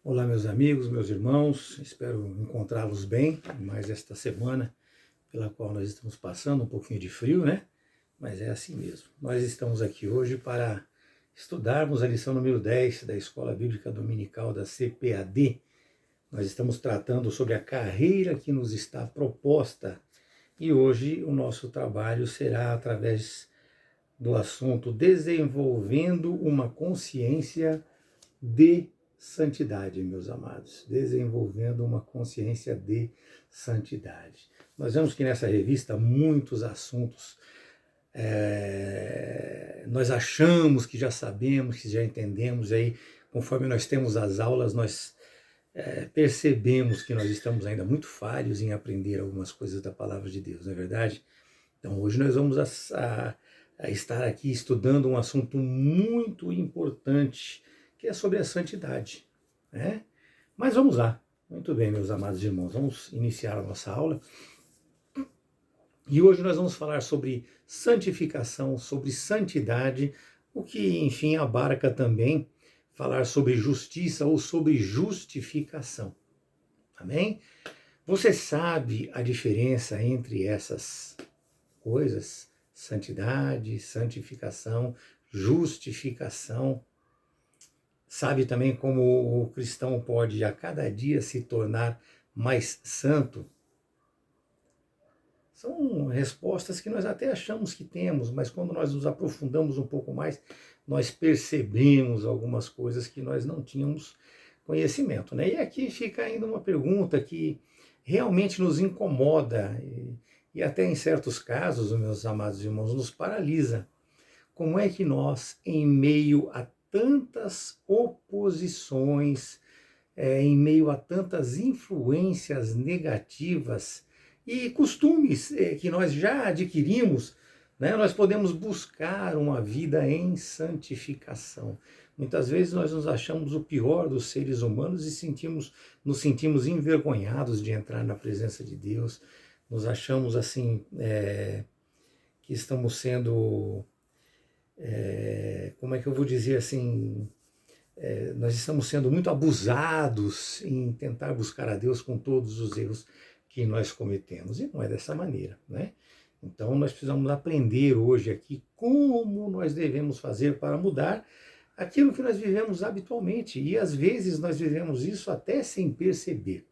Olá, meus amigos, meus irmãos, espero encontrá-los bem mais esta semana pela qual nós estamos passando, um pouquinho de frio, né? Mas é assim mesmo. Nós estamos aqui hoje para estudarmos a lição número 10 da Escola Bíblica Dominical da CPAD. Nós estamos tratando sobre a carreira que nos está proposta e hoje o nosso trabalho será através do assunto desenvolvendo uma consciência de santidade, meus amados, desenvolvendo uma consciência de santidade. Nós vemos que nessa revista muitos assuntos nós achamos que já sabemos, que já entendemos, aí conforme nós temos as aulas, nós percebemos que nós estamos ainda muito falhos em aprender algumas coisas da palavra de Deus, não é verdade? Então hoje nós vamos a estar aqui estudando um assunto muito importante, que é sobre a santidade, né? Mas vamos lá. Muito bem, meus amados irmãos, vamos iniciar a nossa aula. E hoje nós vamos falar sobre santificação, sobre santidade, o que, enfim, abarca também falar sobre justiça ou sobre justificação. Amém? Você sabe a diferença entre essas coisas? Santidade, santificação, justificação. Sabe também como o cristão pode a cada dia se tornar mais santo? São respostas que nós até achamos que temos, mas quando nós nos aprofundamos um pouco mais, nós percebemos algumas coisas que nós não tínhamos conhecimento, né? E aqui fica ainda uma pergunta que realmente nos incomoda e até em certos casos, meus amados irmãos, nos paralisa. Como é que nós, em meio a tantas oposições, em meio a tantas influências negativas e costumes que nós já adquirimos, né, nós podemos buscar uma vida em santificação? Muitas vezes nós nos achamos o pior dos seres humanos e nos sentimos envergonhados de entrar na presença de Deus, nos achamos assim, que estamos sendo... como é que eu vou dizer assim, nós estamos sendo muito abusados em tentar buscar a Deus com todos os erros que nós cometemos, e não é dessa maneira, né? Então nós precisamos aprender hoje aqui como nós devemos fazer para mudar aquilo que nós vivemos habitualmente, e às vezes nós vivemos isso até sem perceber,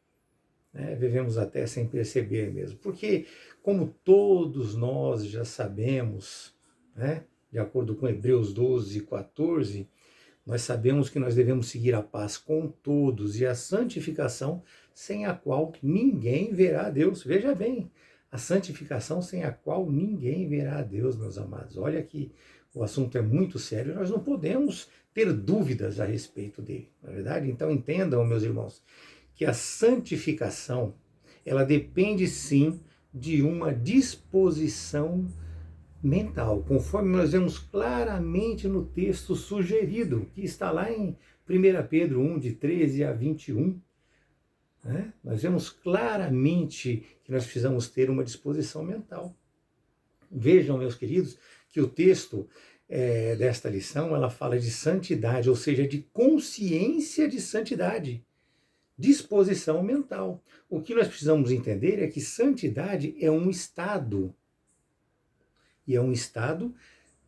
né? Vivemos até sem perceber mesmo, porque como todos nós já sabemos, né? De acordo com Hebreus 12, 14, nós sabemos que nós devemos seguir a paz com todos e a santificação, sem a qual ninguém verá a Deus. Veja bem, a santificação sem a qual ninguém verá a Deus, meus amados. Olha que o assunto é muito sério, nós não podemos ter dúvidas a respeito dele, não é verdade? Então entendam, meus irmãos, que a santificação, ela depende sim de uma disposição mental, conforme nós vemos claramente no texto sugerido, que está lá em 1 Pedro 1, de 13 a 21. Né? Nós vemos claramente que nós precisamos ter uma disposição mental. Vejam, meus queridos, que o texto desta lição, ela fala de santidade, ou seja, de consciência de santidade, disposição mental. O que nós precisamos entender é que santidade é um estado, e é um estado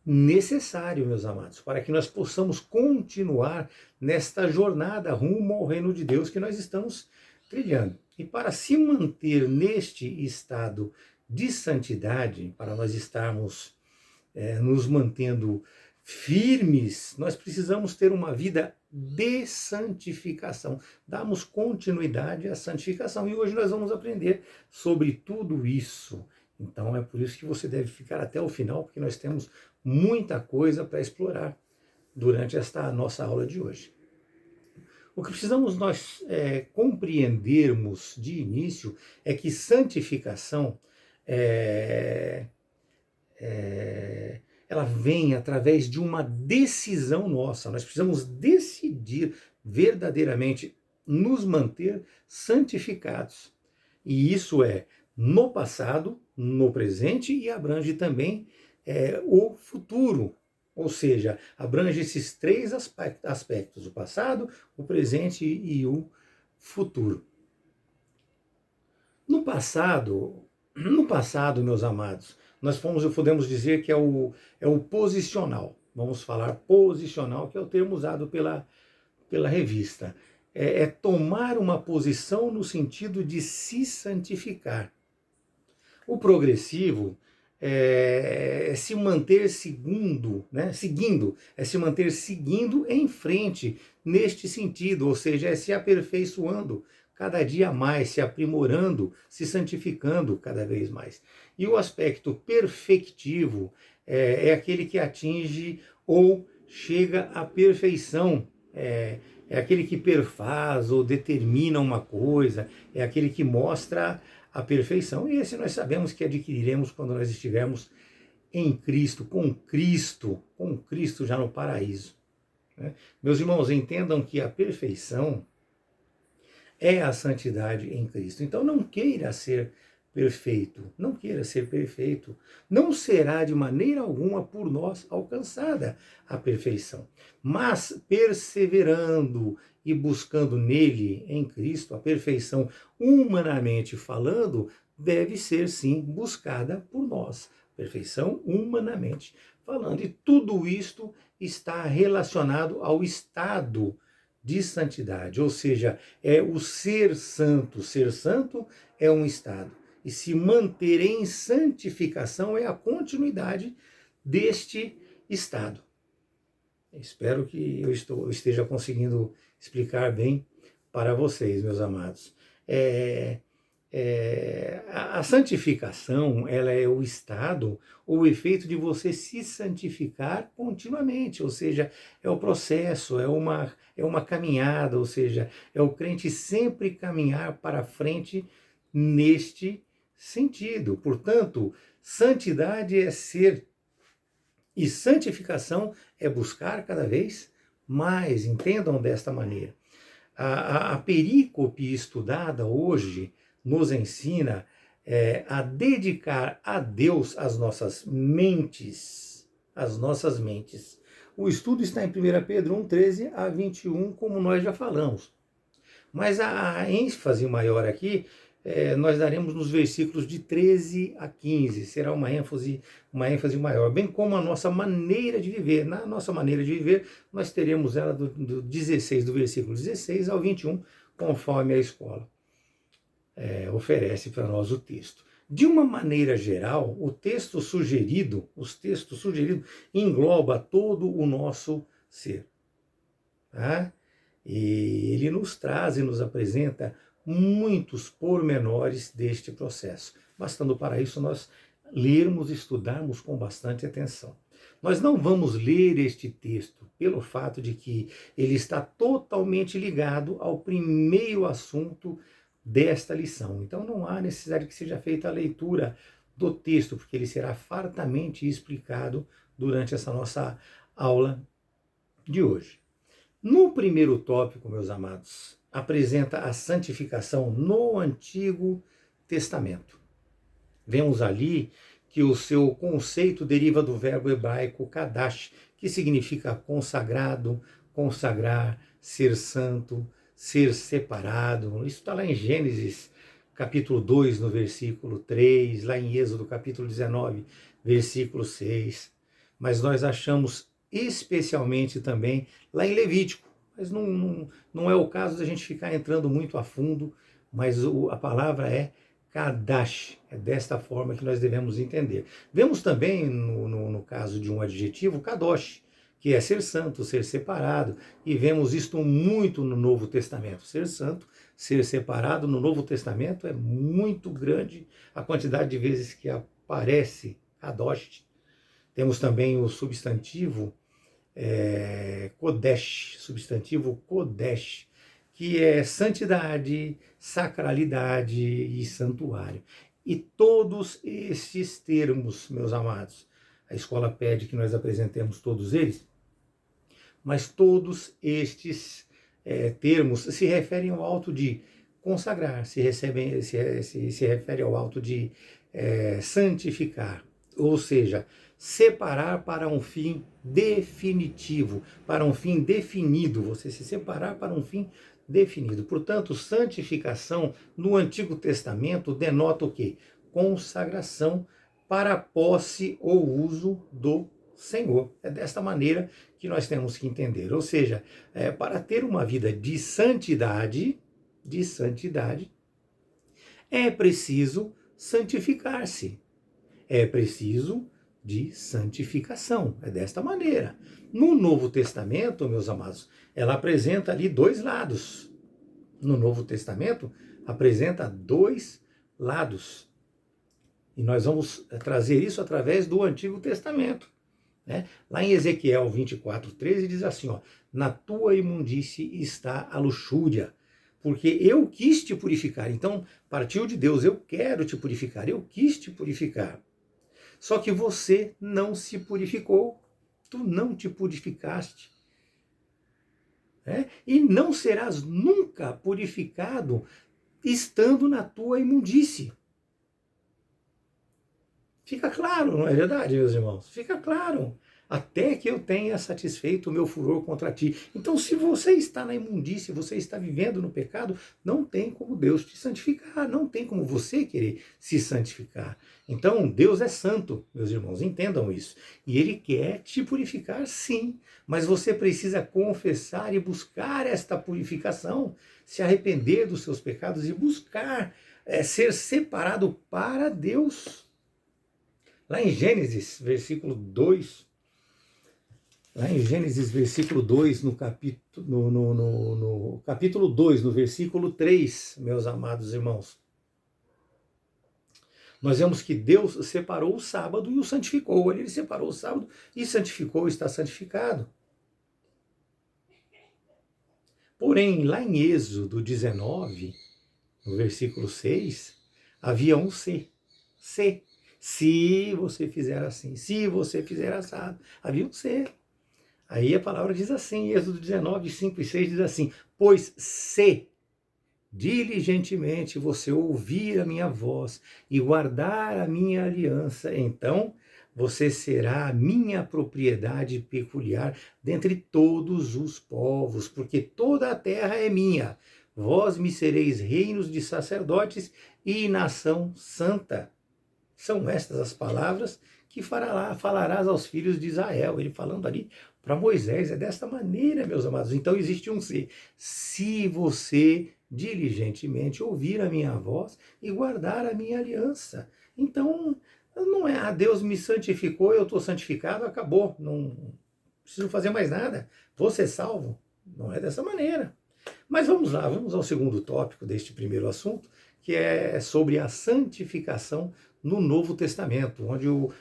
necessário, meus amados, para que nós possamos continuar nesta jornada rumo ao reino de Deus que nós estamos trilhando. E para se manter neste estado de santidade, para nós estarmos nos mantendo firmes, nós precisamos ter uma vida de santificação, darmos continuidade à santificação. E hoje nós vamos aprender sobre tudo isso. Então é por isso que você deve ficar até o final, porque nós temos muita coisa para explorar durante esta nossa aula de hoje. O que precisamos nós compreendermos de início é que santificação ela vem através de uma decisão nossa. Nós precisamos decidir verdadeiramente nos manter santificados. E isso é no passado, no presente e abrange também o futuro. Ou seja, abrange esses três aspectos: o passado, o presente e o futuro. No passado, meus amados, nós podemos dizer que é o posicional. Vamos falar posicional, que é o termo usado pela revista. É tomar uma posição no sentido de se santificar. O progressivo é se manter seguindo em frente neste sentido, ou seja, é se aperfeiçoando cada dia mais, se aprimorando, se santificando cada vez mais. E o aspecto perfectivo é aquele que atinge ou chega à perfeição. É aquele que perfaz ou determina uma coisa, é aquele que mostra a perfeição. E esse nós sabemos que adquiriremos quando nós estivermos em Cristo, com Cristo já no paraíso. Né? Meus irmãos, entendam que a perfeição é a santidade em Cristo. Então não queira ser perfeito, não queira ser perfeito. Não será de maneira alguma por nós alcançada a perfeição, mas perseverando e buscando nele, em Cristo, a perfeição, humanamente falando, deve ser sim buscada por nós. Perfeição humanamente falando. E tudo isto está relacionado ao estado de santidade, ou seja, é o ser santo. Ser santo é um estado. E se manter em santificação é a continuidade deste estado. Espero que eu esteja conseguindo explicar bem para vocês, meus amados. A santificação, ela é o estado ou o efeito de você se santificar continuamente, ou seja, é o processo, é uma caminhada, ou seja, é o crente sempre caminhar para frente neste sentido. Portanto, santidade é ser e santificação é buscar cada vez mais. Entendam desta maneira. A perícope estudada hoje nos ensina a dedicar a Deus as nossas mentes. As nossas mentes. O estudo está em 1 Pedro 1, 13 a 21, como nós já falamos. Mas a ênfase maior aqui nós daremos nos versículos de 13 a 15. Será uma ênfase maior, bem como a nossa maneira de viver. Na nossa maneira de viver, nós teremos ela do versículo 16 ao 21, conforme a escola oferece para nós o texto. De uma maneira geral, os textos sugeridos engloba todo o nosso ser. Tá? E ele nos traz e nos apresenta muitos pormenores deste processo. Bastando para isso nós lermos e estudarmos com bastante atenção. Nós não vamos ler este texto pelo fato de que ele está totalmente ligado ao primeiro assunto desta lição. Então não há necessidade que seja feita a leitura do texto, porque ele será fartamente explicado durante essa nossa aula de hoje. No primeiro tópico, meus amados, apresenta a santificação no Antigo Testamento. Vemos ali que o seu conceito deriva do verbo hebraico kadash, que significa consagrado, consagrar, ser santo, ser separado. Isso está lá em Gênesis, capítulo 2, no versículo 3, lá em Êxodo, capítulo 19, versículo 6. Mas nós achamos especialmente também lá em Levítico. Mas não é o caso da gente ficar entrando muito a fundo, mas a palavra é Kadash. É desta forma que nós devemos entender. Vemos também, no caso de um adjetivo, Kadosh, que é ser santo, ser separado, e vemos isto muito no Novo Testamento. Ser santo, ser separado no Novo Testamento é muito grande a quantidade de vezes que aparece Kadosh. Temos também o substantivo Kodesh, que é santidade, sacralidade e santuário. E todos estes termos, meus amados, a escola pede que nós apresentemos todos eles, mas todos estes termos se referem ao ato de consagrar, se refere ao ato de santificar, ou seja, separar para um fim definitivo, para um fim definido, você se separar para um fim definido. Portanto, santificação no Antigo Testamento denota o quê? Consagração para a posse ou uso do Senhor. É desta maneira que nós temos que entender. Ou seja, para ter uma vida de santidade, é preciso santificar-se. É preciso de santificação. É desta maneira. No Novo Testamento, meus amados, ela apresenta ali dois lados. No Novo Testamento, apresenta dois lados. E nós vamos trazer isso através do Antigo Testamento. Né? Lá em Ezequiel 24:13 diz assim, ó, na tua imundície está a luxúria, porque eu quis te purificar. Então, partiu de Deus, eu quero te purificar, eu quis te purificar. Só que você não se purificou, tu não te purificaste. Né? E não serás nunca purificado estando na tua imundície. Fica claro, não é verdade, meus irmãos? Fica claro. Até que eu tenha satisfeito o meu furor contra ti. Então, se você está na imundície, você está vivendo no pecado, não tem como Deus te santificar, não tem como você querer se santificar. Então, Deus é santo, meus irmãos, entendam isso. E Ele quer te purificar, sim, mas você precisa confessar e buscar esta purificação, se arrepender dos seus pecados e buscar ser separado para Deus. Lá em Gênesis, versículo 2, no capítulo 2, no versículo 3, meus amados irmãos, nós vemos que Deus separou o sábado e o santificou. Ele separou o sábado e santificou, está santificado. Porém, lá em Êxodo 19, no versículo 6, havia um se. Se você fizer assim, se você fizer assado, havia um se. Aí a palavra diz assim, Êxodo 19, 5 e 6 diz assim, pois se diligentemente você ouvir a minha voz e guardar a minha aliança, então você será a minha propriedade peculiar dentre todos os povos, porque toda a terra é minha. Vós me sereis reinos de sacerdotes e nação santa. São estas as palavras que falarás aos filhos de Israel. Ele falando ali para Moisés, é desta maneira, meus amados. Então existe um se você diligentemente ouvir a minha voz e guardar a minha aliança. Então, não é, Deus me santificou, eu estou santificado, acabou, não preciso fazer mais nada, vou ser salvo. Não é dessa maneira. Mas vamos lá, vamos ao segundo tópico deste primeiro assunto, que é sobre a santificação no Novo Testamento, onde o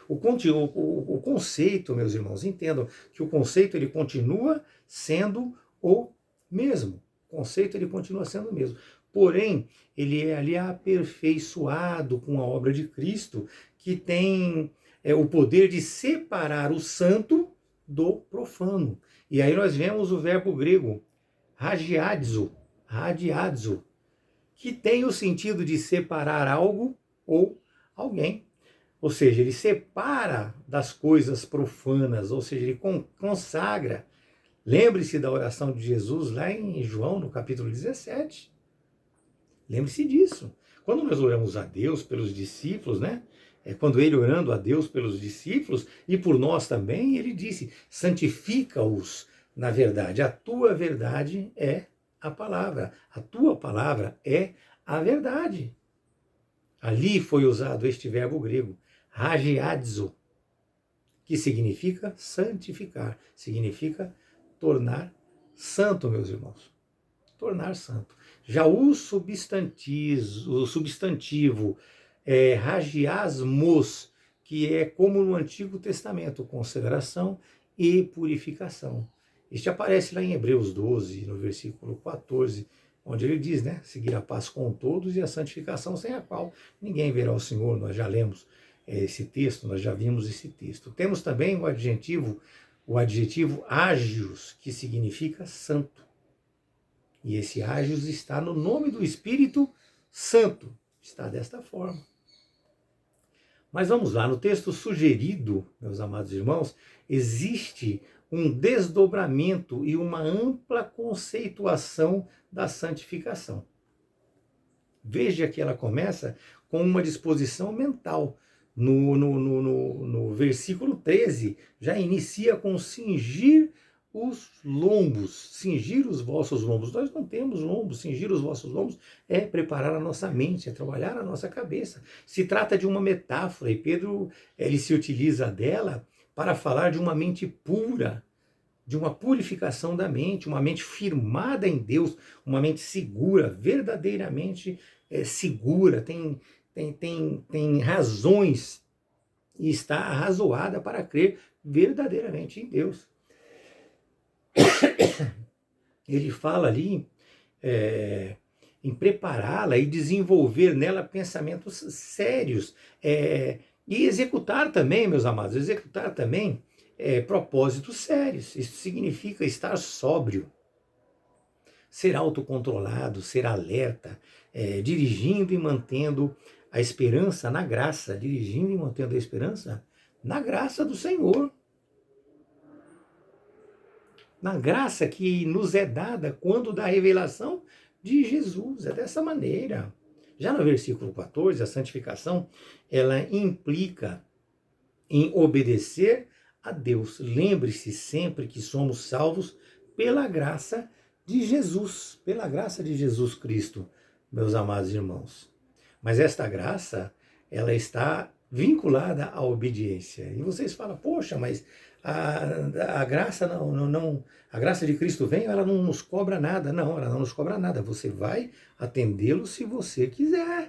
conceito, meus irmãos, entendam que o conceito ele continua sendo o mesmo. O conceito ele continua sendo o mesmo. Porém, ele é ali aperfeiçoado com a obra de Cristo, que tem o poder de separar o santo do profano. E aí nós vemos o verbo grego radiadzo, que tem o sentido de separar algo ou alguém. Ou seja, ele separa das coisas profanas, ou seja, ele consagra. Lembre-se da oração de Jesus lá em João, no capítulo 17. Lembre-se disso. Quando nós oramos a Deus pelos discípulos, né? Quando ele orando a Deus pelos discípulos e por nós também, ele disse, santifica-os na verdade. A tua verdade é a palavra. A tua palavra é a verdade. Ali foi usado este verbo grego, hagiadzo, que significa santificar, significa tornar santo, meus irmãos. Tornar santo. Já o substantivo hagiasmos, que é como no Antigo Testamento, consagração e purificação. Este aparece lá em Hebreus 12, no versículo 14, onde ele diz, né, seguir a paz com todos e a santificação sem a qual ninguém verá o Senhor. Nós já lemos esse texto, nós já vimos esse texto. Temos também o adjetivo ágios, que significa santo. E esse ágios está no nome do Espírito Santo. Está desta forma. Mas vamos lá, no texto sugerido, meus amados irmãos, existe um desdobramento e uma ampla conceituação da santificação. Veja que ela começa com uma disposição mental. No versículo 13, já inicia com cingir os lombos, cingir os vossos lombos. Nós não temos lombos, cingir os vossos lombos é preparar a nossa mente, é trabalhar a nossa cabeça. Se trata de uma metáfora e Pedro ele se utiliza dela para falar de uma mente pura, de uma purificação da mente, uma mente firmada em Deus, uma mente segura, verdadeiramente segura, tem razões e está arrazoada para crer verdadeiramente em Deus. Ele fala ali em prepará-la e desenvolver nela pensamentos sérios e executar também, meus amados, executar também propósitos sérios. Isso significa estar sóbrio, ser autocontrolado, ser alerta, dirigindo e mantendo a esperança na graça, dirigindo e mantendo a esperança na graça do Senhor. Na graça que nos é dada quando da revelação de Jesus. É dessa maneira. Já no versículo 14, a santificação, ela implica em obedecer a Deus. Lembre-se sempre que somos salvos pela graça de Jesus, pela graça de Jesus Cristo, meus amados irmãos. Mas esta graça, ela está vinculada à obediência. E vocês falam, poxa, mas a graça a graça de Cristo vem, ela não nos cobra nada. Não, ela não nos cobra nada. Você vai atendê-lo se você quiser.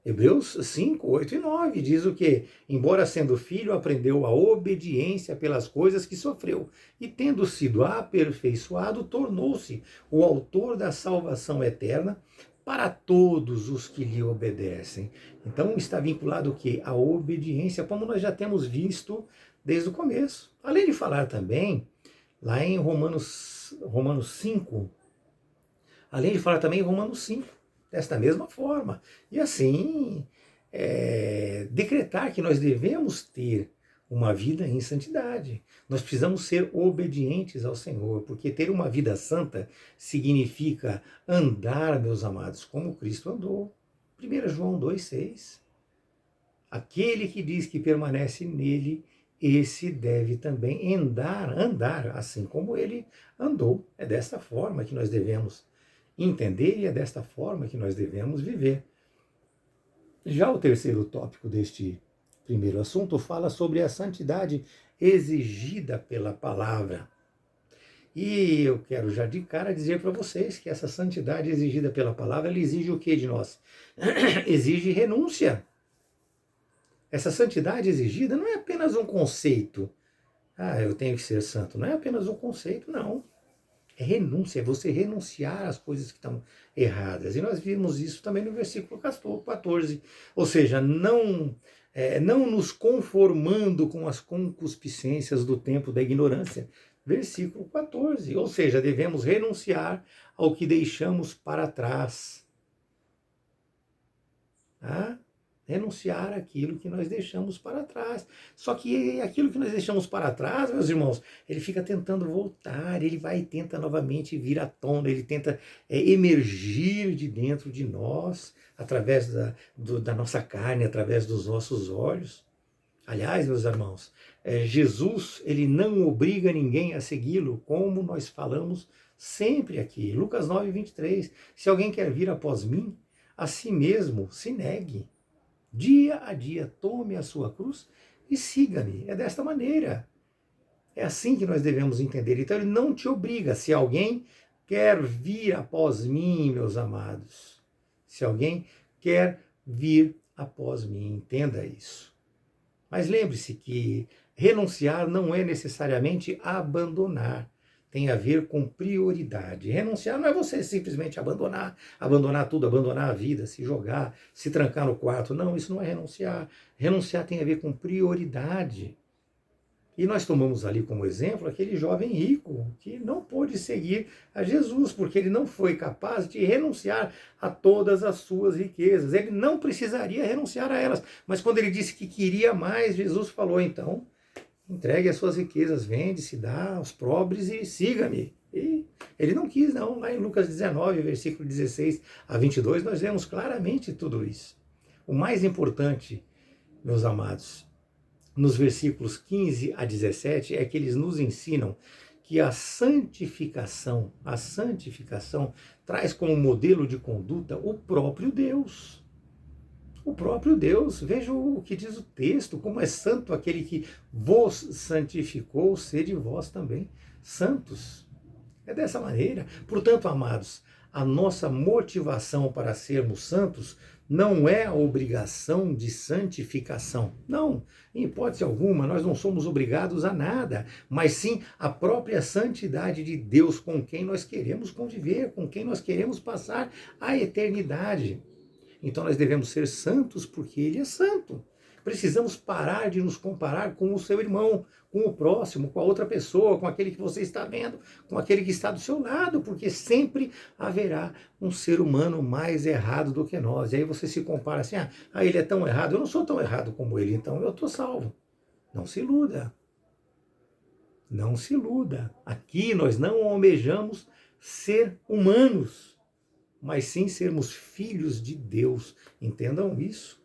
Hebreus 5, 8 e 9 diz o quê? Embora sendo filho, aprendeu a obediência pelas coisas que sofreu, e tendo sido aperfeiçoado, tornou-se o autor da salvação eterna para todos os que lhe obedecem. Então está vinculado o quê? A obediência, como nós já temos visto desde o começo. Além de falar também, lá em Romanos 5, além de falar também em Romanos 5, desta mesma forma. E assim, decretar que nós devemos ter uma vida em santidade. Nós precisamos ser obedientes ao Senhor, porque ter uma vida santa significa andar, meus amados, como Cristo andou. 1 João 2,6. Aquele que diz que permanece nele, esse deve também andar assim como ele andou. É desta forma que nós devemos entender e é desta forma que nós devemos viver. Já o terceiro tópico deste primeiro assunto fala sobre a santidade exigida pela palavra. E eu quero já de cara dizer para vocês que essa santidade exigida pela palavra, ela exige o que de nós? Exige renúncia. Essa santidade exigida não é apenas um conceito. Eu tenho que ser santo. Não é apenas um conceito, não. É renúncia, é você renunciar às coisas que estão erradas. E nós vimos isso também no versículo 14. Ou seja, não nos conformando com as concupiscências do tempo da ignorância. Versículo 14. Ou seja, devemos renunciar ao que deixamos para trás. Renunciar aquilo que nós deixamos para trás. Só que aquilo que nós deixamos para trás, meus irmãos, ele fica tentando voltar, ele tenta novamente vir à tona, ele tenta emergir de dentro de nós, através da nossa carne, através dos nossos olhos. Aliás, meus irmãos, Jesus, ele não obriga ninguém a segui-lo, como nós falamos sempre aqui. Lucas 9, 23. Se alguém quer vir após mim, a si mesmo se negue. Dia a dia, tome a sua cruz e siga-me. É desta maneira. É assim que nós devemos entender. Então ele não te obriga. Se alguém quer vir após mim, meus amados, se alguém quer vir após mim, entenda isso. Mas lembre-se que renunciar não é necessariamente abandonar. Tem a ver com prioridade. Renunciar não é você simplesmente abandonar tudo, abandonar a vida, se jogar, se trancar no quarto. Não, isso não é renunciar. Renunciar tem a ver com prioridade. E nós tomamos ali como exemplo aquele jovem rico que não pôde seguir a Jesus, porque ele não foi capaz de renunciar a todas as suas riquezas. Ele não precisaria renunciar a elas. Mas quando ele disse que queria mais, Jesus falou, então, entregue as suas riquezas, vende, se dá aos pobres e siga-me. E ele não quis, não. Lá em Lucas 19, versículo 16 a 22, nós vemos claramente tudo isso. O mais importante, meus amados, nos versículos 15 a 17, é que eles nos ensinam que a santificação traz como modelo de conduta o próprio Deus. O próprio Deus. Veja o que diz o texto, como é santo aquele que vos santificou, sede vós também santos. É dessa maneira. Portanto, amados, a nossa motivação para sermos santos não é a obrigação de santificação. Não, em hipótese alguma, nós não somos obrigados a nada, mas sim a própria santidade de Deus com quem nós queremos conviver, com quem nós queremos passar a eternidade. Então nós devemos ser santos porque Ele é santo. Precisamos parar de nos comparar com o seu irmão, com o próximo, com a outra pessoa, com aquele que você está vendo, com aquele que está do seu lado, porque sempre haverá um ser humano mais errado do que nós. E aí você se compara assim, ele é tão errado, eu não sou tão errado como ele, então eu estou salvo. Não se iluda. Não se iluda. Aqui nós não almejamos ser humanos, mas sim sermos filhos de Deus. Entendam isso.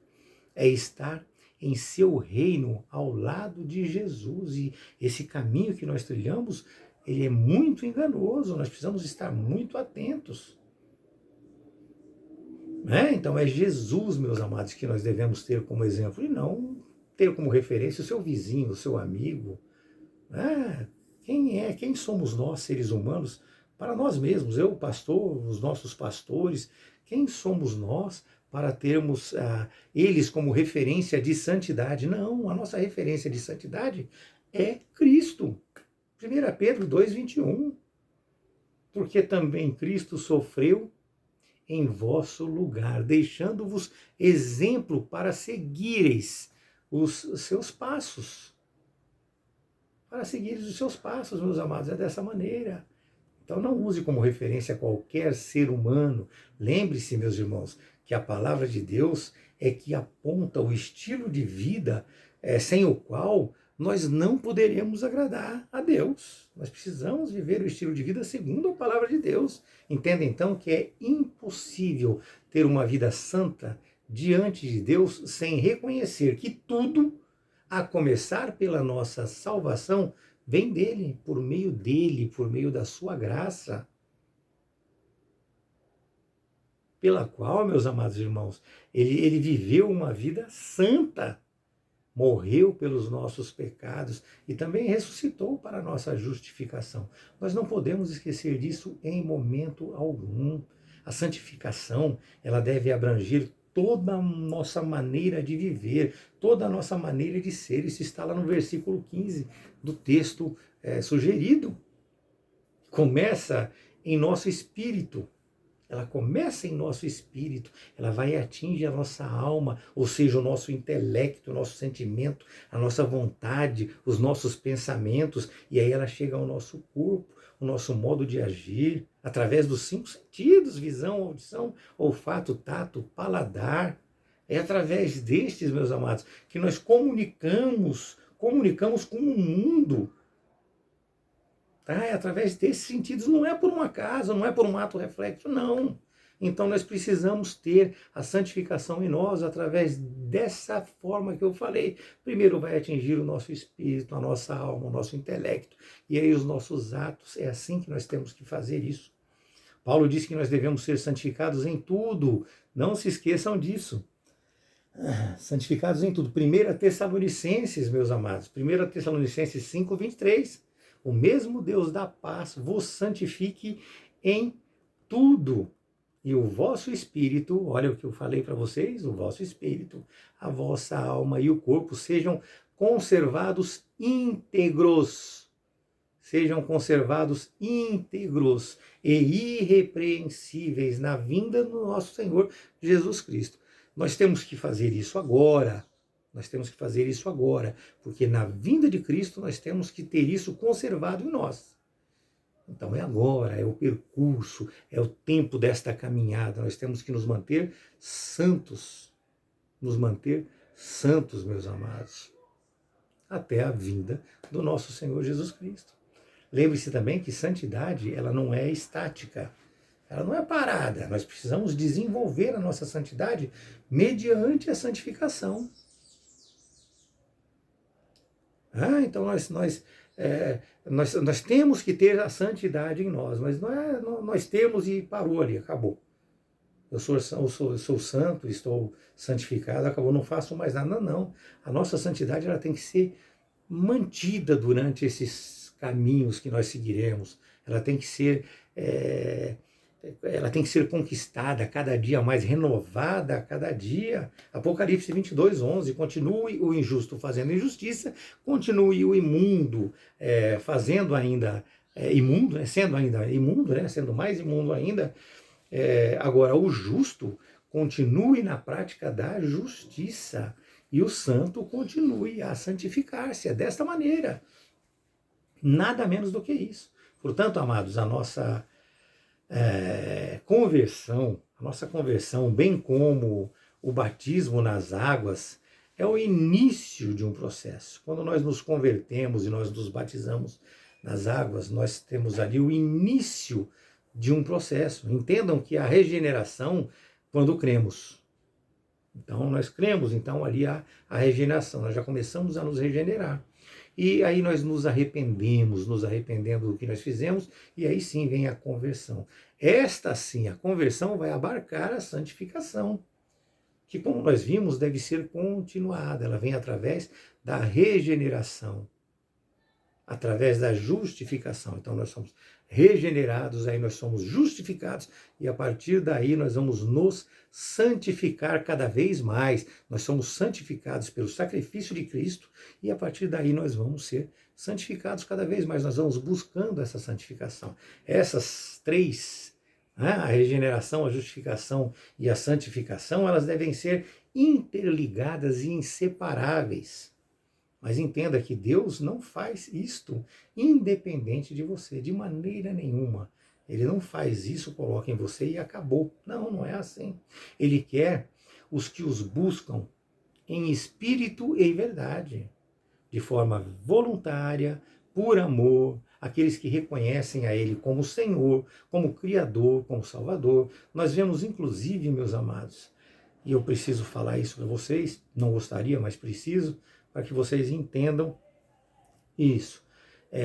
É estar em seu reino ao lado de Jesus. E esse caminho que nós trilhamos, ele é muito enganoso. Nós precisamos estar muito atentos. Então é Jesus, meus amados, que nós devemos ter como exemplo. E não ter como referência o seu vizinho, o seu amigo. Quem somos nós, seres humanos, para nós mesmos? Eu, pastor, os nossos pastores, quem somos nós para termos eles como referência de santidade? Não, a nossa referência de santidade é Cristo. 1 Pedro 2,21. Porque também Cristo sofreu em vosso lugar, deixando-vos exemplo para seguireis os seus passos. Para seguireis os seus passos, meus amados, é dessa maneira. Então não use como referência qualquer ser humano. Lembre-se, meus irmãos, que a palavra de Deus é que aponta o estilo de vida sem o qual nós não poderemos agradar a Deus. Nós precisamos viver o estilo de vida segundo a palavra de Deus. Entenda então que é impossível ter uma vida santa diante de Deus sem reconhecer que tudo, a começar pela nossa salvação, vem dele, por meio da sua graça, pela qual, meus amados irmãos, ele viveu uma vida santa, morreu pelos nossos pecados e também ressuscitou para a nossa justificação. Nós não podemos esquecer disso em momento algum. A santificação, ela deve abranger toda a nossa maneira de viver, toda a nossa maneira de ser. Isso está lá no versículo 15 do texto sugerido. Começa em nosso espírito. Ela começa em nosso espírito, ela vai e atinge a nossa alma, ou seja, o nosso intelecto, o nosso sentimento, a nossa vontade, os nossos pensamentos, e aí ela chega ao nosso corpo, o nosso modo de agir, através dos 5 sentidos, visão, audição, olfato, tato, paladar. É através destes, meus amados, que nós comunicamos com o mundo. É através desses sentidos, não é por um acaso, não é por um ato reflexo, não. Então nós precisamos ter a santificação em nós através dessa forma que eu falei. Primeiro vai atingir o nosso espírito, a nossa alma, o nosso intelecto, e aí os nossos atos. É assim que nós temos que fazer isso. Paulo disse que nós devemos ser santificados em tudo. Não se esqueçam disso. Santificados em tudo. 1 Tessalonicenses, meus amados. 1 Tessalonicenses 5:23. O mesmo Deus da paz vos santifique em tudo. E o vosso espírito, olha o que eu falei para vocês, o vosso espírito, a vossa alma e o corpo sejam conservados íntegros. Sejam conservados íntegros e irrepreensíveis na vinda do nosso Senhor Jesus Cristo. Nós temos que fazer isso agora. Nós temos que fazer isso agora, porque na vinda de Cristo nós temos que ter isso conservado em nós. Então é agora, é o percurso, é o tempo desta caminhada. Nós temos que nos manter santos, meus amados, até a vinda do nosso Senhor Jesus Cristo. Lembre-se também que santidade, ela não é estática, ela não é parada. Nós precisamos desenvolver a nossa santidade mediante a santificação. Então nós temos que ter a santidade em nós, mas não é nós temos e parou ali, acabou. Eu sou santo, estou santificado, acabou, não faço mais nada. Não, não. A nossa santidade ela tem que ser mantida durante esses caminhos que nós seguiremos. Ela tem que ser conquistada cada dia mais, renovada a cada dia. Apocalipse 22:11, continue o injusto fazendo injustiça, continue o imundo fazendo ainda imundo, sendo ainda imundo, sendo mais imundo ainda. Agora, o justo continue na prática da justiça e o santo continue a santificar-se. É desta maneira. Nada menos do que isso. Portanto, amados, a nossa conversão, bem como o batismo nas águas, é o início de um processo. Quando nós nos convertemos e nós nos batizamos nas águas, nós temos ali o início de um processo. Entendam que a regeneração, quando cremos. Então, nós cremos, então ali há a regeneração, nós já começamos a nos regenerar. E aí nós nos arrependendo do que nós fizemos, e aí sim vem a conversão. Esta sim, a conversão vai abarcar a santificação, que como nós vimos, deve ser continuada. Ela vem através da regeneração, através da justificação. Então nós somos regenerados, aí nós somos justificados, e a partir daí nós vamos nos santificar cada vez mais. Nós somos santificados pelo sacrifício de Cristo, e a partir daí nós vamos ser santificados cada vez mais. Nós vamos buscando essa santificação. Essas três, a regeneração, a justificação e a santificação, elas devem ser interligadas e inseparáveis. Mas entenda que Deus não faz isto independente de você, de maneira nenhuma. Ele não faz isso, coloca em você e acabou. Não, não é assim. Ele quer os que os buscam em espírito e em verdade, de forma voluntária, por amor, aqueles que reconhecem a Ele como Senhor, como Criador, como Salvador. Nós vemos, inclusive, meus amados, e eu preciso falar isso para vocês, não gostaria, mas preciso, para que vocês entendam isso.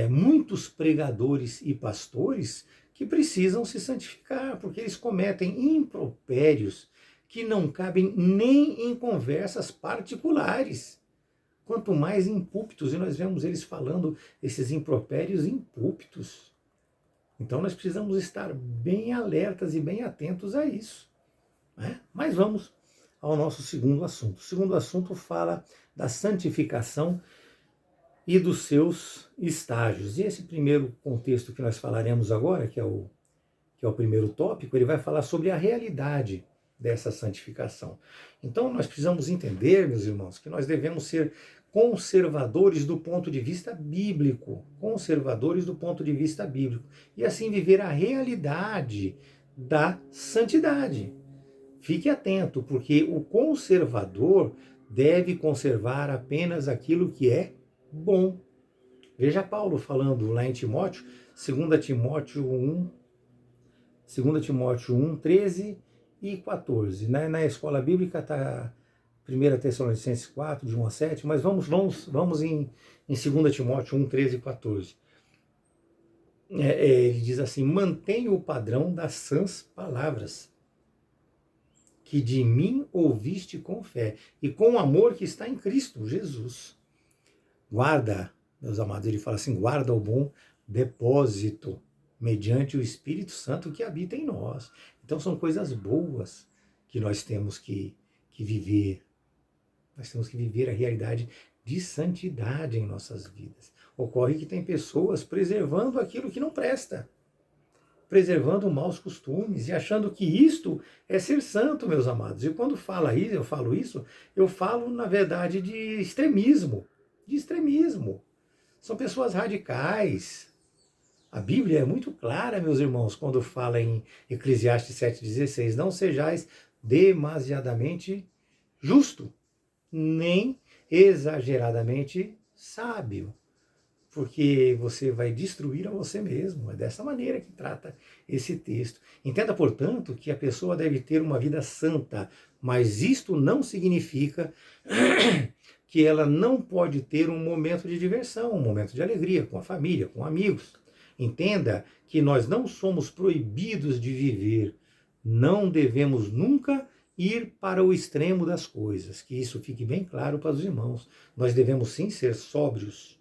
Muitos pregadores e pastores que precisam se santificar, porque eles cometem impropérios que não cabem nem em conversas particulares, quanto mais em púlpitos, e nós vemos eles falando esses impropérios em púlpitos. Então nós precisamos estar bem alertas e bem atentos a isso. Mas vamos ao nosso segundo assunto. O segundo assunto fala da santificação e dos seus estágios. E esse primeiro contexto que nós falaremos agora, que é o primeiro tópico, ele vai falar sobre a realidade dessa santificação. Então nós precisamos entender, meus irmãos, que nós devemos ser conservadores do ponto de vista bíblico, e assim viver a realidade da santidade. Fique atento, porque o conservador deve conservar apenas aquilo que é bom. Veja Paulo falando lá em Timóteo, 2 Timóteo 1, 13 e 14. Na escola bíblica está 1 Tessalonicenses 4, de 1 a 7, mas vamos em 2 Timóteo 1, 13 e 14. Ele diz assim: mantenha o padrão das sãs palavras, que de mim ouviste com fé, e com o amor que está em Cristo Jesus. Guarda, meus amados, ele fala assim, guarda o bom depósito, mediante o Espírito Santo que habita em nós. Então são coisas boas que nós temos que viver. Nós temos que viver a realidade de santidade em nossas vidas. Ocorre que tem pessoas preservando aquilo que não presta. preservando maus costumes e achando que isto é ser santo, meus amados. E quando eu falo isso, eu falo, na verdade, de extremismo. De extremismo. São pessoas radicais. A Bíblia é muito clara, meus irmãos, quando fala em Eclesiastes 7,16, não sejais demasiadamente justo, nem exageradamente sábio, porque você vai destruir a você mesmo. É dessa maneira que trata esse texto. Entenda, portanto, que a pessoa deve ter uma vida santa, mas isto não significa que ela não pode ter um momento de diversão, um momento de alegria com a família, com amigos. Entenda que nós não somos proibidos de viver, não devemos nunca ir para o extremo das coisas, que isso fique bem claro para os irmãos. Nós devemos sim ser sóbrios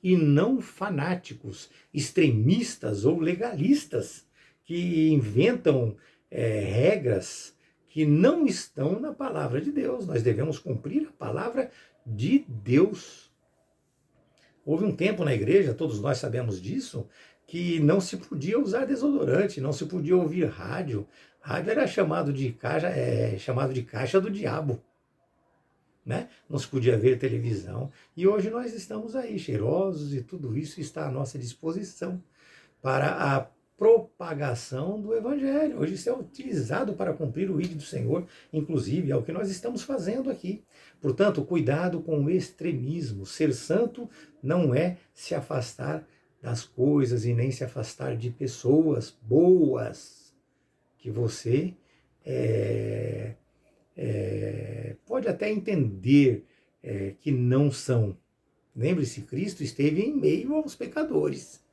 e não fanáticos, extremistas ou legalistas que inventam regras que não estão na palavra de Deus. Nós devemos cumprir a palavra de Deus. Houve um tempo na igreja, todos nós sabemos disso, que não se podia usar desodorante, não se podia ouvir rádio. Rádio era chamado de caixa do diabo. Né? Não se podia ver televisão. E hoje nós estamos aí, cheirosos, e tudo isso está à nossa disposição para a propagação do Evangelho. Hoje isso é utilizado para cumprir o ídolo do Senhor, inclusive é o que nós estamos fazendo aqui. Portanto, cuidado com o extremismo. Ser santo não é se afastar das coisas e nem se afastar de pessoas boas que você pode até entender que não são. Lembre-se, Cristo esteve em meio aos pecadores.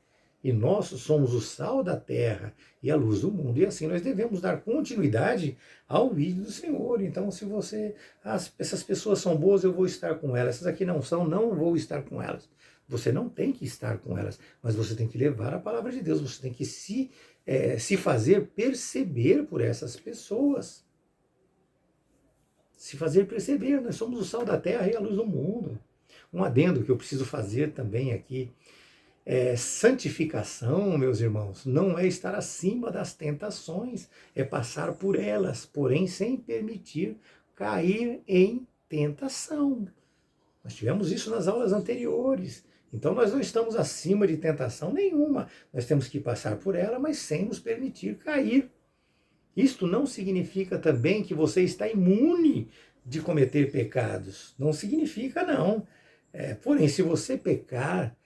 E nós somos o sal da terra e a luz do mundo. E assim nós devemos dar continuidade ao vídeo do Senhor. Então, se essas pessoas são boas, eu vou estar com elas. Essas aqui não são, não vou estar com elas. Você não tem que estar com elas, mas você tem que levar a palavra de Deus. Você tem que se fazer perceber por essas pessoas. Se fazer perceber. Nós somos o sal da terra e a luz do mundo. Um adendo que eu preciso fazer também aqui. Santificação, meus irmãos, não é estar acima das tentações, é passar por elas, porém sem permitir cair em tentação. Nós tivemos isso nas aulas anteriores. Então nós não estamos acima de tentação nenhuma. Nós temos que passar por ela, mas sem nos permitir cair. Isto não significa também que você está imune de cometer pecados. Não significa, não. Porém, se você pecar,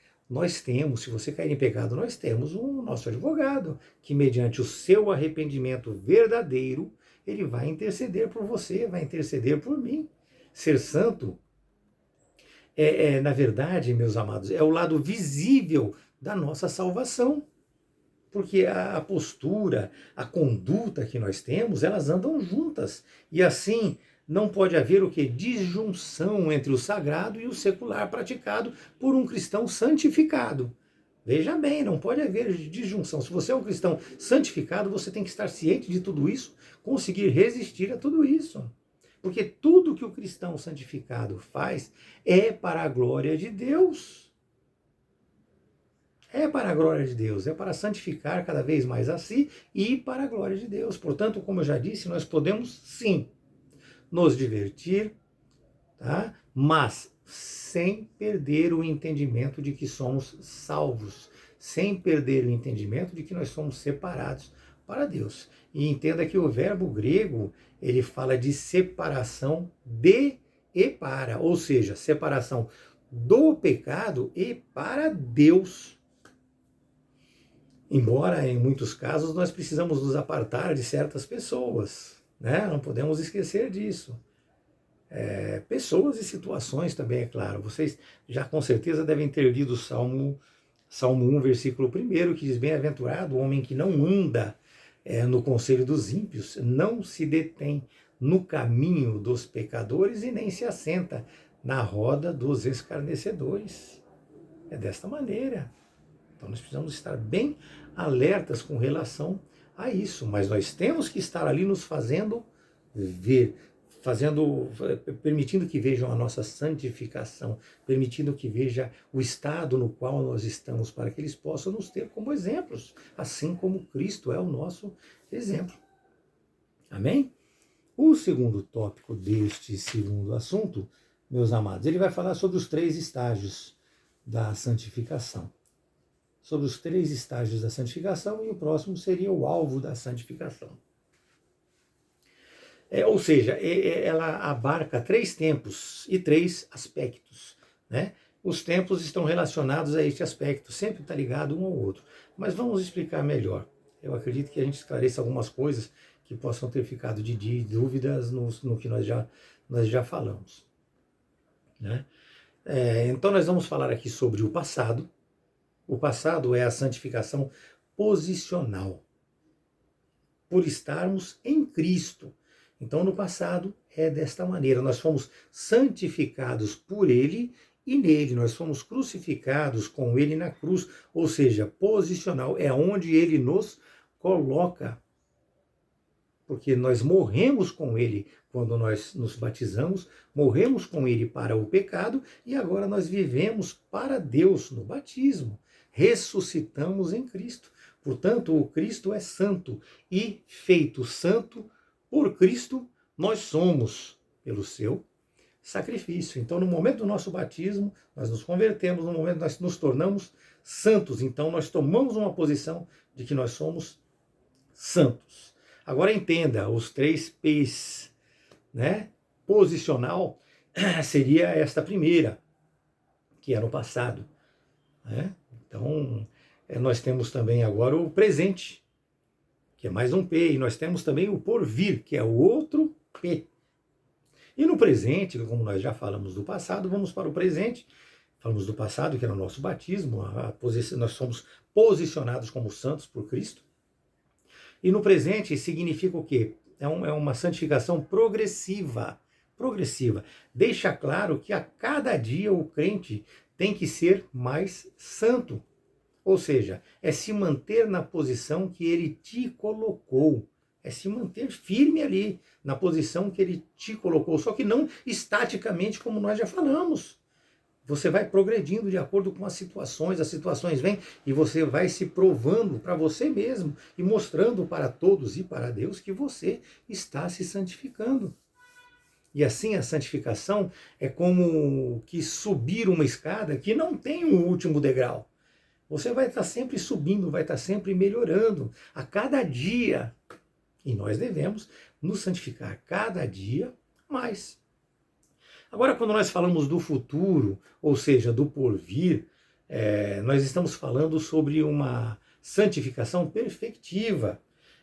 se você cair em pecado, nós temos o nosso advogado, que mediante o seu arrependimento verdadeiro, ele vai interceder por você, vai interceder por mim. Ser santo na verdade, meus amados, é o lado visível da nossa salvação. Porque a postura, a conduta que nós temos, elas andam juntas. E assim, não pode haver o que? Disjunção entre o sagrado e o secular praticado por um cristão santificado. Veja bem, não pode haver disjunção. Se você é um cristão santificado, você tem que estar ciente de tudo isso, conseguir resistir a tudo isso. Porque tudo que o cristão santificado faz é para a glória de Deus. É para a glória de Deus, é para santificar cada vez mais a si e para a glória de Deus. Portanto, como eu já disse, nós podemos sim nos divertir, tá? Mas sem perder o entendimento de que somos salvos, sem perder o entendimento de que nós somos separados para Deus. E entenda que o verbo grego, ele fala de separação de e para, ou seja, separação do pecado e para Deus. Embora, em muitos casos, nós precisamos nos apartar de certas pessoas, né? Não podemos esquecer disso. Pessoas e situações também, é claro. Vocês já com certeza devem ter lido o Salmo 1, versículo 1, que diz: bem-aventurado o homem que não anda no conselho dos ímpios, não se detém no caminho dos pecadores e nem se assenta na roda dos escarnecedores. É desta maneira. Então nós precisamos estar bem alertas com relação a isso, mas nós temos que estar ali nos fazendo ver, permitindo que vejam a nossa santificação, permitindo que veja o estado no qual nós estamos, para que eles possam nos ter como exemplos, assim como Cristo é o nosso exemplo. Amém? O segundo tópico deste segundo assunto, meus amados, ele vai falar sobre os 3 estágios da santificação. Sobre os 3 estágios da santificação, e o próximo seria o alvo da santificação. Ou seja, ela abarca 3 tempos e 3 aspectos, né? Os tempos estão relacionados a este aspecto, sempre está ligado um ao outro. Mas vamos explicar melhor. Eu acredito que a gente esclareça algumas coisas que possam ter ficado de dúvidas no que nós já falamos, né? Então nós vamos falar aqui sobre o passado. O passado é a santificação posicional, por estarmos em Cristo. Então, no passado, é desta maneira. Nós fomos santificados por Ele e nele. Nós fomos crucificados com Ele na cruz. Ou seja, posicional é onde Ele nos coloca. Porque nós morremos com Ele quando nós nos batizamos, morremos com Ele para o pecado e agora nós vivemos para Deus no batismo. Ressuscitamos em Cristo. Portanto, o Cristo é santo e feito santo por Cristo, nós somos pelo seu sacrifício. Então, no momento do nosso batismo, nós nos convertemos, no momento nós nos tornamos santos. Então, nós tomamos uma posição de que nós somos santos. Agora entenda, os 3 P's, né? Posicional seria esta primeira, que é no passado, né? Então, nós temos também agora o presente, que é mais um P, e nós temos também o porvir, que é o outro P. E no presente, como nós já falamos do passado, vamos para o presente. Falamos do passado, que era o nosso batismo, nós somos posicionados como santos por Cristo. E no presente significa o quê? É uma santificação progressiva. Progressiva. Deixa claro que a cada dia o crente tem que ser mais santo. Ou seja, é se manter na posição que Ele te colocou. É se manter firme ali, na posição que Ele te colocou. Só que não estaticamente, como nós já falamos. Você vai progredindo de acordo com as situações vêm e você vai se provando para você mesmo e mostrando para todos e para Deus que você está se santificando. E assim a santificação é como que subir uma escada que não tem um último degrau. Você vai estar sempre subindo, vai estar sempre melhorando a cada dia. E nós devemos nos santificar cada dia mais. Agora, quando nós falamos do futuro, ou seja, do porvir, nós estamos falando sobre uma santificação perfectiva.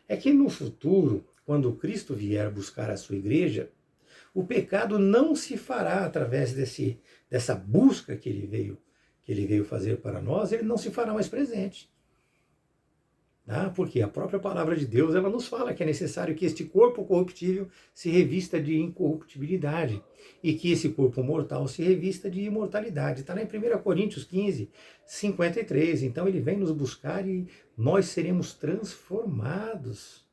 É que no futuro, quando Cristo vier buscar a sua igreja, o pecado não se fará através dessa busca que ele veio fazer para nós, ele não se fará mais presente. Porque a própria palavra de Deus ela nos fala que é necessário que este corpo corruptível se revista de incorruptibilidade e que esse corpo mortal se revista de imortalidade. Está lá em 1 Coríntios 15, 53. Então ele vem nos buscar e nós seremos transformados.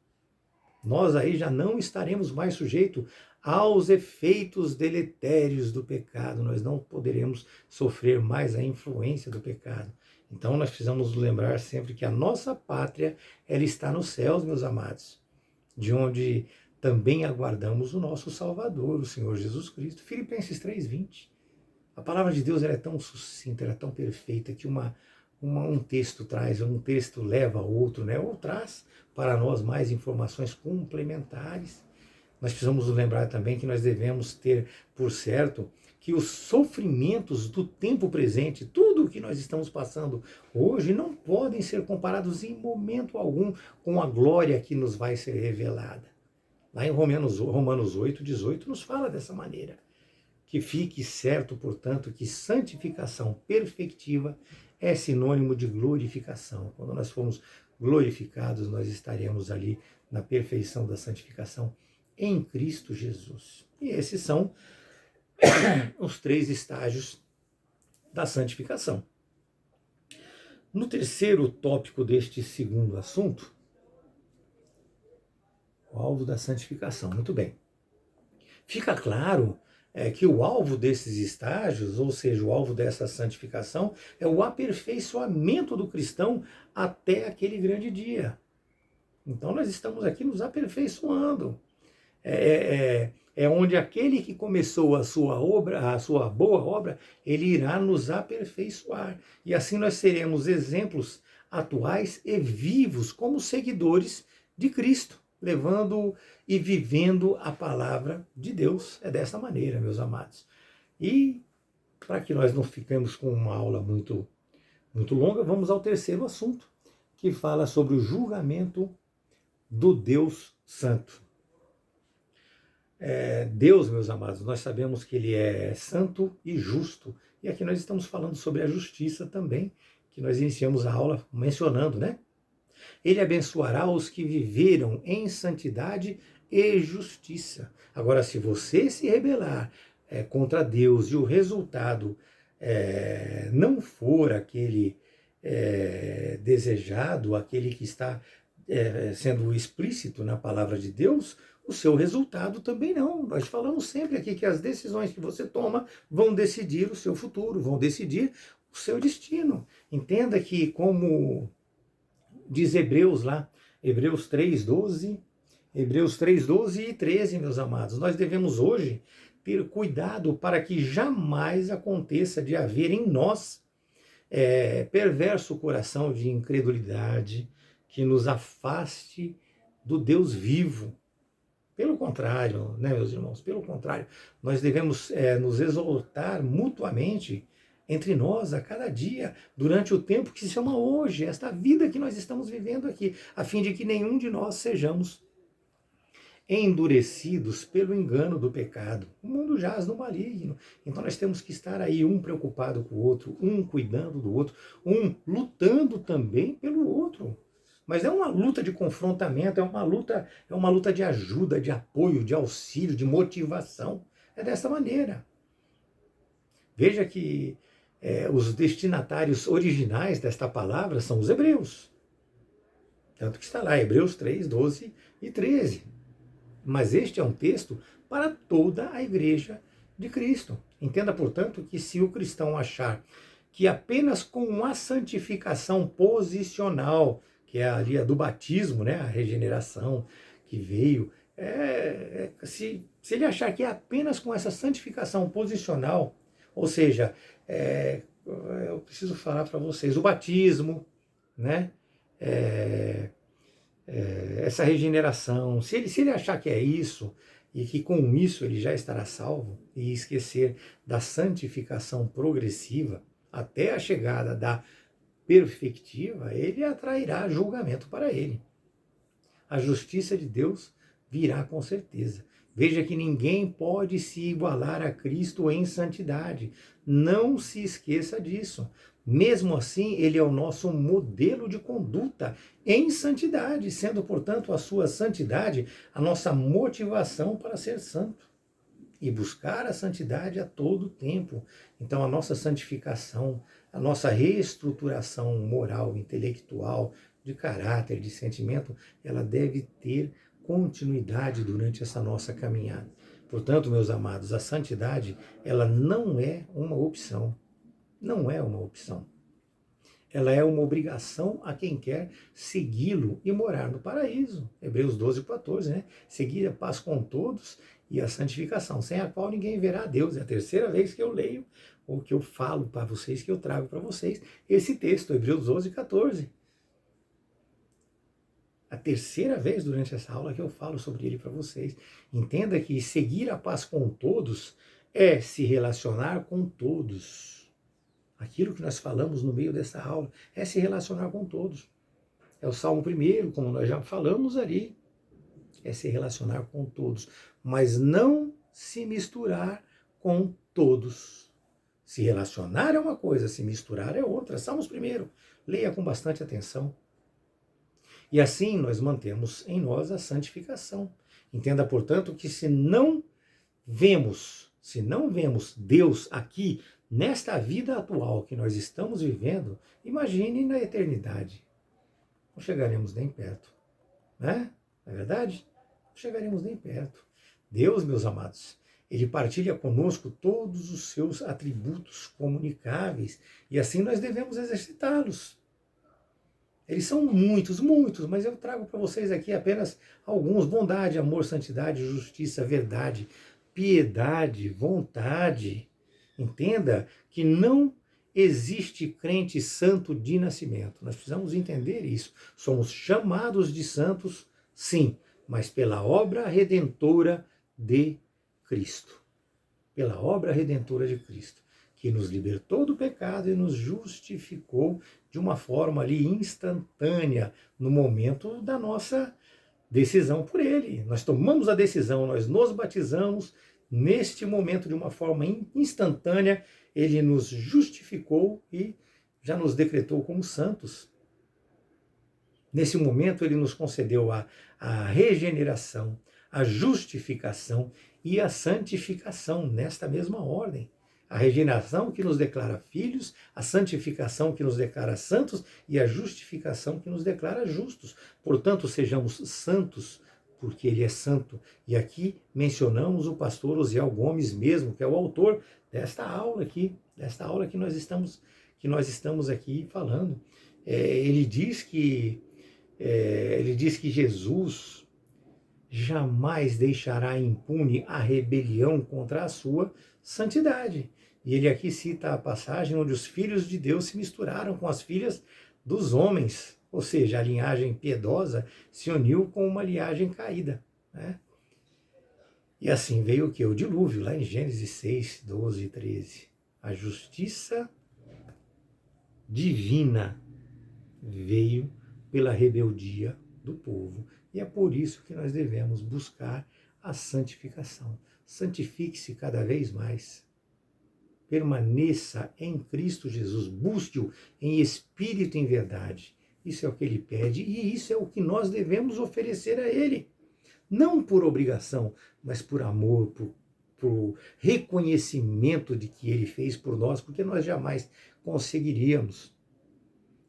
Nós aí já não estaremos mais sujeitos aos efeitos deletérios do pecado. Nós não poderemos sofrer mais a influência do pecado. Então nós precisamos lembrar sempre que a nossa pátria ela está nos céus, meus amados, de onde também aguardamos o nosso Salvador, o Senhor Jesus Cristo. Filipenses 3:20. A palavra de Deus ela é tão sucinta, ela é tão perfeita que um texto traz, um texto leva a outro, né? Ou traz para nós mais informações complementares. Nós precisamos lembrar também que nós devemos ter por certo que os sofrimentos do tempo presente, tudo o que nós estamos passando hoje, não podem ser comparados em momento algum com a glória que nos vai ser revelada. Lá em Romanos 8:18 nos fala dessa maneira. Que fique certo, portanto, que santificação perfectiva é sinônimo de glorificação. Quando nós formos glorificados, nós estaremos ali na perfeição da santificação em Cristo Jesus. E esses são os 3 estágios da santificação. No terceiro tópico deste segundo assunto, o alvo da santificação. Muito bem. Fica claro que o alvo desses estágios, ou seja, o alvo dessa santificação, é o aperfeiçoamento do cristão até aquele grande dia. Então nós estamos aqui nos aperfeiçoando. É onde aquele que começou a sua obra, a sua boa obra, ele irá nos aperfeiçoar. E assim nós seremos exemplos atuais e vivos como seguidores de Cristo, levando e vivendo a palavra de Deus. É dessa maneira, meus amados. E para que nós não fiquemos com uma aula muito longa, vamos ao terceiro assunto, que fala sobre o julgamento do Deus Santo. Deus, meus amados, nós sabemos que Ele é santo e justo. E aqui nós estamos falando sobre a justiça também, que nós iniciamos a aula mencionando, né? Ele abençoará os que viveram em santidade e justiça. Agora, se você se rebelar contra Deus e o resultado não for aquele desejado, aquele que está sendo explícito na palavra de Deus, o seu resultado também não. Nós falamos sempre aqui que as decisões que você toma vão decidir o seu futuro, vão decidir o seu destino. Entenda que, como diz Hebreus lá, Hebreus 3:12 e 13, meus amados, nós devemos hoje ter cuidado para que jamais aconteça de haver em nós perverso coração de incredulidade que nos afaste do Deus vivo. Pelo contrário, né, meus irmãos? Pelo contrário, nós devemos nos exortar mutuamente entre nós a cada dia, durante o tempo que se chama hoje, esta vida que nós estamos vivendo aqui, a fim de que nenhum de nós sejamos endurecidos pelo engano do pecado. O mundo jaz no maligno. Então nós temos que estar aí, um preocupado com o outro, um cuidando do outro, um lutando também pelo outro. Mas é uma luta de confrontamento, é uma luta de ajuda, de apoio, de auxílio, de motivação. É dessa maneira. Veja que os destinatários originais desta palavra são os hebreus. Tanto que está lá, Hebreus 3:12 e 13. Mas este é um texto para toda a igreja de Cristo. Entenda, portanto, que se o cristão achar que apenas com a santificação posicional, que é ali a do batismo, né, a regeneração que veio, se ele achar que é apenas com essa santificação posicional, ou seja, eu preciso falar para vocês, o batismo, né, essa regeneração, se ele achar que é isso, e que com isso ele já estará salvo, e esquecer da santificação progressiva até a chegada da perfectiva, ele atrairá julgamento para ele. A justiça de Deus virá com certeza. Veja que ninguém pode se igualar a Cristo em santidade. Não se esqueça disso. Mesmo assim, ele é o nosso modelo de conduta em santidade, sendo, portanto, a sua santidade a nossa motivação para ser santo e buscar a santidade a todo tempo. Então, a nossa santificação, a nossa reestruturação moral, intelectual, de caráter, de sentimento, ela deve ter continuidade durante essa nossa caminhada. Portanto, meus amados, a santidade, ela não é uma opção. Não é uma opção. Ela é uma obrigação a quem quer segui-lo e morar no paraíso. Hebreus 12:14, né? Seguir a paz com todos e a santificação, sem a qual ninguém verá a Deus. É a terceira vez que eu leio, ou que eu falo para vocês, que eu trago para vocês, esse texto, Hebreus 12:14. A terceira vez durante essa aula que eu falo sobre ele para vocês. Entenda que seguir a paz com todos é se relacionar com todos. Aquilo que nós falamos no meio dessa aula é se relacionar com todos. É o Salmo 1, como nós já falamos ali. É se relacionar com todos, mas não se misturar com todos. Se relacionar é uma coisa, se misturar é outra. Salmos 1, leia com bastante atenção. E assim nós mantemos em nós a santificação. Entenda, portanto, que se não vemos Deus aqui, nesta vida atual que nós estamos vivendo, imagine na eternidade. Não chegaremos nem perto, né? Não é verdade? Não chegaremos nem perto. Deus, meus amados, ele partilha conosco todos os seus atributos comunicáveis e assim nós devemos exercitá-los. Eles são muitos, muitos, mas eu trago para vocês aqui apenas alguns: bondade, amor, santidade, justiça, verdade, piedade, vontade. Entenda que não existe crente santo de nascimento. Nós precisamos entender isso. Somos chamados de santos, sim, mas pela obra redentora de Cristo. Pela obra redentora de Cristo, que nos libertou do pecado e nos justificou de uma forma ali instantânea, no momento da nossa decisão por Ele. Nós tomamos a decisão, nós nos batizamos, neste momento, de uma forma instantânea, Ele nos justificou e já nos decretou como santos. Nesse momento, Ele nos concedeu a regeneração, a justificação e a santificação, nesta mesma ordem. A regeneração que nos declara filhos, a santificação que nos declara santos e a justificação que nos declara justos. Portanto, sejamos santos, porque Ele é santo. E aqui mencionamos o pastor Osiel Gomes mesmo, que é o autor desta aula aqui, que nós estamos aqui falando. Ele diz que Jesus jamais deixará impune a rebelião contra a sua santidade. E ele aqui cita a passagem onde os filhos de Deus se misturaram com as filhas dos homens, ou seja, a linhagem piedosa se uniu com uma linhagem caída, né? E assim veio o que? O dilúvio, lá em Gênesis 6, 12 e 13. A justiça divina veio pela rebeldia do povo. E é por isso que nós devemos buscar a santificação. Santifique-se cada vez mais. Permaneça em Cristo Jesus. Busque-o em espírito e em verdade. Isso é o que Ele pede e isso é o que nós devemos oferecer a Ele. Não por obrigação, mas por amor, por reconhecimento de que Ele fez por nós, porque nós jamais conseguiríamos.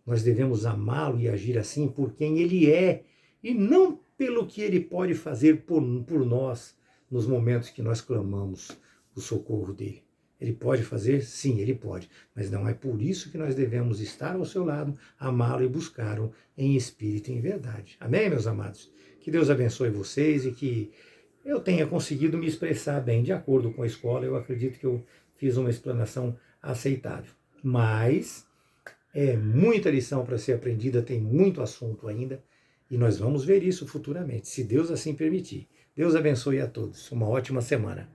Nós devemos amá-lo e agir assim por quem Ele é, e não pelo que Ele pode fazer por nós nos momentos que nós clamamos o socorro dEle. Ele pode fazer? Sim, Ele pode, mas não é por isso que nós devemos estar ao seu lado, amá-lo e buscá-lo em espírito e em verdade. Amém, meus amados? Que Deus abençoe vocês e que eu tenha conseguido me expressar bem de acordo com a escola. Eu acredito que eu fiz uma explanação aceitável, mas é muita lição para ser aprendida, tem muito assunto ainda, e nós vamos ver isso futuramente, se Deus assim permitir. Deus abençoe a todos. Uma ótima semana.